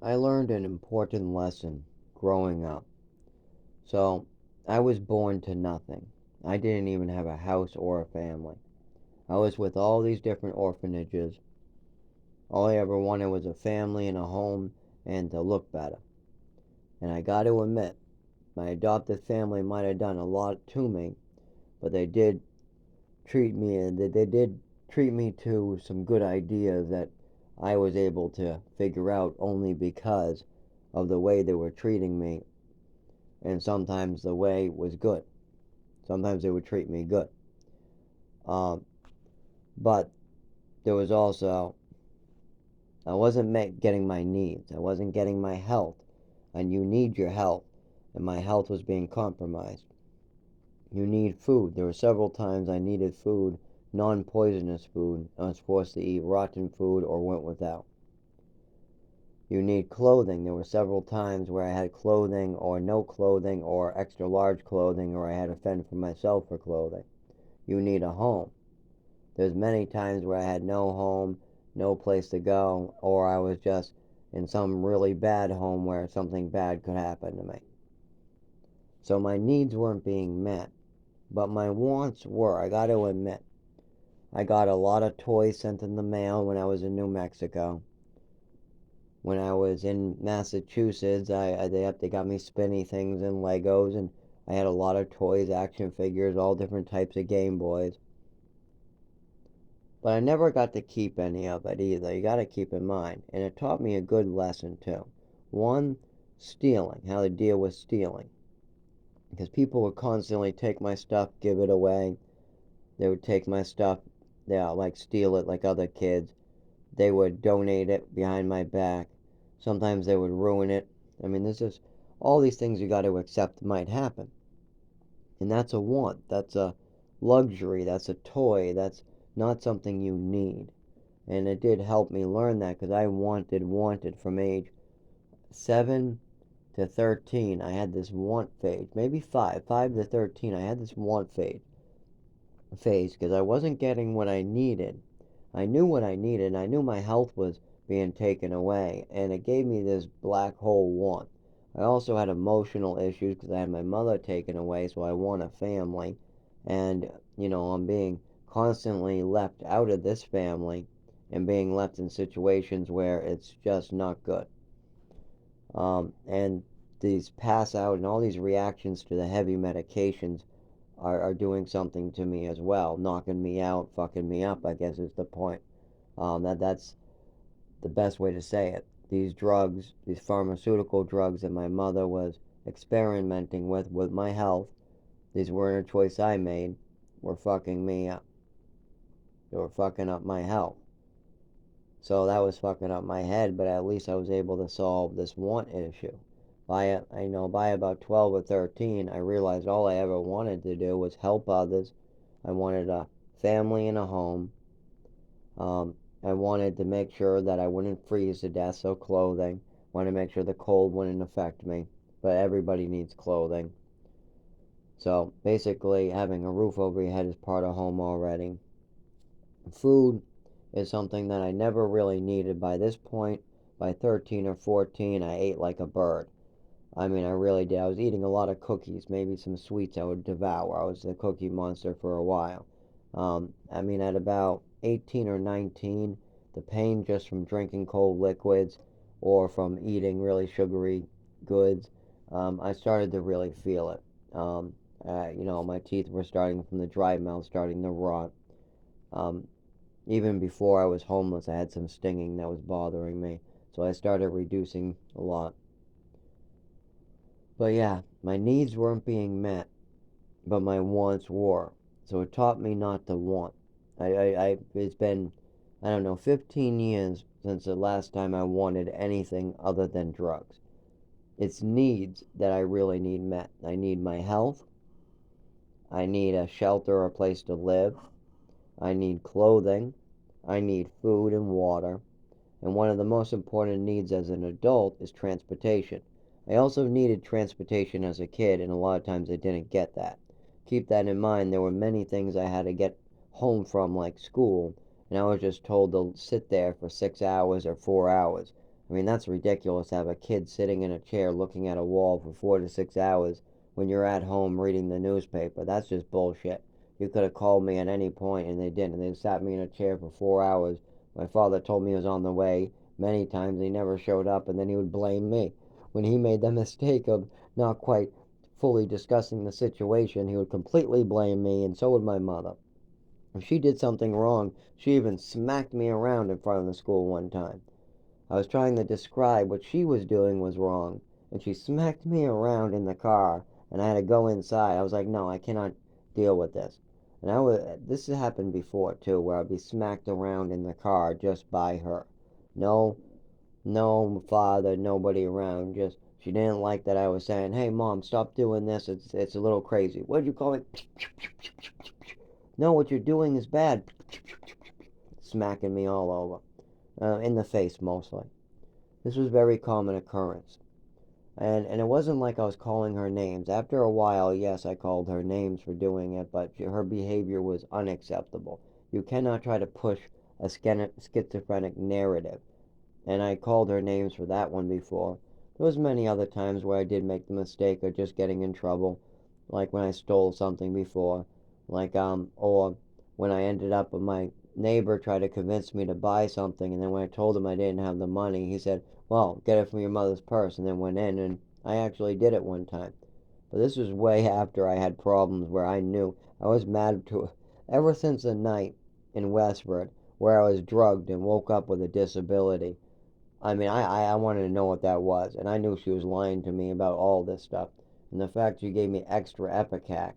I learned an important lesson growing up. So, I was born to nothing. I didn't even have a house or a family. I was with all these different orphanages. All I ever wanted was a family and a home and to look better. And I got to admit, my adopted family might have done a lot to me, but they did treat me to some good ideas that I was able to figure out only because of the way they were treating me, and sometimes the way was good. Sometimes they would treat me good. Um, but there was also, I wasn't getting my needs. I wasn't getting my health. And you need your health. And my health was being compromised. You need food. There were several times I needed food, non poisonous food. I was forced to eat rotten food or went without. You need clothing. There were several times where I had clothing or no clothing or extra large clothing or I had to fend for myself for clothing. You need a home. There's many times where I had no home, no place to go, or I was just in some really bad home where something bad could happen to me. So my needs weren't being met, but my wants were. I got to admit, I got a lot of toys sent in the mail when I was in New Mexico. When I was in Massachusetts, they got me spinny things and Legos, and I had a lot of toys, action figures, all different types of Game Boys. But I never got to keep any of it either. You got to keep in mind. And it taught me a good lesson too. One, stealing, how to deal with stealing. Because people would constantly take my stuff, give it away. They would take my stuff, yeah, like steal it like other kids. They would donate it behind my back. Sometimes they would ruin it. I mean, this is all these things you got to accept might happen. And that's a want. That's a luxury. That's a toy. That's not something you need. And it did help me learn that because I wanted from age 7 to 13. I had this want phase, maybe 5 to 13. I had this want phase because I wasn't getting what I needed. I knew what I needed. I knew my health was being taken away, and it gave me this black hole want. I also had emotional issues because I had my mother taken away, so I want a family, and I'm being constantly left out of this family and being left in situations where it's just not good. And these pass out and all these reactions to the heavy medications are doing something to me as well, knocking me out, fucking me up, I guess is the point. That's the best way to say it. These drugs, these pharmaceutical drugs that my mother was experimenting with my health, these weren't a choice I made, were fucking me up. They were fucking up my health. So that was fucking up my head, but at least I was able to solve this want issue. By about 12 or 13, I realized all I ever wanted to do was help others. I wanted a family and a home. I wanted to make sure that I wouldn't freeze to death, so clothing. Wanted to make sure the cold wouldn't affect me. But everybody needs clothing. So basically, having a roof over your head is part of home already. Food is something that I never really needed by this point. By 13 or 14, I ate like a bird. I mean, I really did. I was eating a lot of cookies, maybe some sweets I would devour. I was the cookie monster for a while. I mean, at about 18 or 19, the pain just from drinking cold liquids or from eating really sugary goods, I started to really feel it. My teeth were starting from the dry mouth, starting to rot. Um, Even before I was homeless, I had some stinging that was bothering me. So I started reducing a lot. But yeah, my needs weren't being met, but my wants were. So it taught me not to want. It's been, I don't know, 15 years since the last time I wanted anything other than drugs. It's needs that I really need met. I need my health. I need a shelter or a place to live. I need clothing. I need food and water. And one of the most important needs as an adult is transportation. I also needed transportation as a kid, and a lot of times I didn't get that. Keep that in mind. There were many things I had to get home from, like school, and I was just told to sit there for 6 hours or 4 hours. I mean, that's ridiculous to have a kid sitting in a chair looking at a wall for 4 to 6 hours when you're at home reading the newspaper. That's just bullshit. You could have called me at any point and they didn't. They sat me in a chair for 4 hours. My father told me he was on the way many times. He never showed up, and then he would blame me. When he made the mistake of not quite fully discussing the situation, he would completely blame me, and so would my mother. If she did something wrong, she even smacked me around in front of the school one time. I was trying to describe what she was doing was wrong, and she smacked me around in the car, and I had to go inside. I was like, no, I cannot deal with this. And this has happened before too, where I'd be smacked around in the car just by her. No, no father, nobody around. Just she didn't like that I was saying, "Hey, mom, stop doing this. It's a little crazy." What'd you call it? No, what you're doing is bad. Smacking me all over, in the face mostly. This was a very common occurrence. And it wasn't like I was calling her names. After a while, yes, I called her names for doing it, but her behavior was unacceptable. You cannot try to push a schizophrenic narrative. And I called her names for that one before. There was many other times where I did make the mistake of just getting in trouble, like when I stole something before, or when I ended up with my neighbor tried to convince me to buy something, and then when I told him I didn't have the money, he said, "Well, get it from your mother's purse," and then went in, and I actually did it one time. But this was way after I had problems where I knew I was mad to ever since the night in Westford where I was drugged and woke up with a disability. I mean, I wanted to know what that was, and I knew she was lying to me about all this stuff. And the fact she gave me extra Epicac,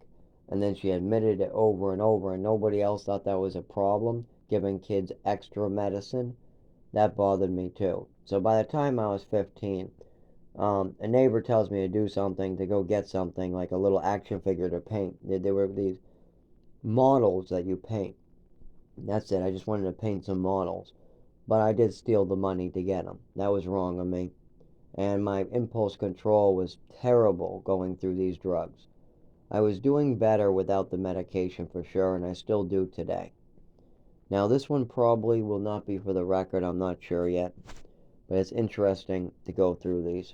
and then she admitted it over and over, and nobody else thought that was a problem, giving kids extra medicine, that bothered me too. So by the time I was 15, a neighbor tells me to do something, to go get something, like a little action figure to paint. There were these models that you paint. That's it, I just wanted to paint some models. But I did steal the money to get them. That was wrong of me. And my impulse control was terrible going through these drugs. I was doing better without the medication for sure, and I still do today. Now, this one probably will not be for the record, I'm not sure yet, but it's interesting to go through these.